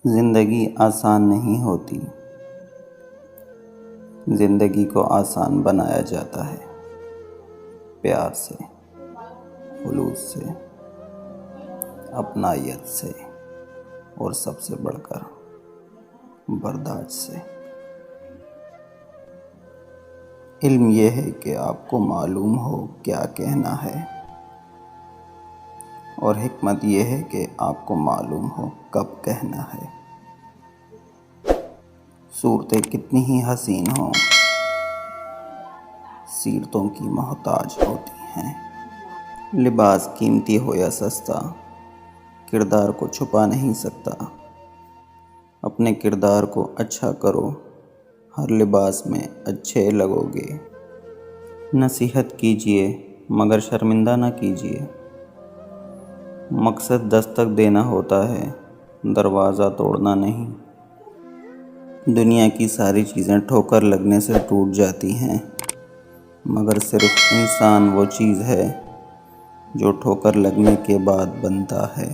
زندگی آسان نہیں ہوتی، زندگی کو آسان بنایا جاتا ہے پیار سے، خلوص سے، اپنائیت سے اور سب سے بڑھ کر برداشت سے۔ علم یہ ہے کہ آپ کو معلوم ہو کیا کہنا ہے، اور حکمت یہ ہے کہ آپ کو معلوم ہو کب کہنا ہے۔ صورتیں کتنی ہی حسین ہوں، سیرتوں کی محتاج ہوتی ہیں۔ لباس قیمتی ہو یا سستا، کردار کو چھپا نہیں سکتا۔ اپنے کردار کو اچھا کرو، ہر لباس میں اچھے لگو گے۔ نصیحت کیجیے مگر شرمندہ نہ کیجیے۔ مقصد دستک دینا ہوتا ہے، دروازہ توڑنا نہیں۔ دنیا کی ساری چیزیں ٹھوکر لگنے سے ٹوٹ جاتی ہیں، مگر صرف انسان وہ چیز ہے جو ٹھوکر لگنے کے بعد بنتا ہے۔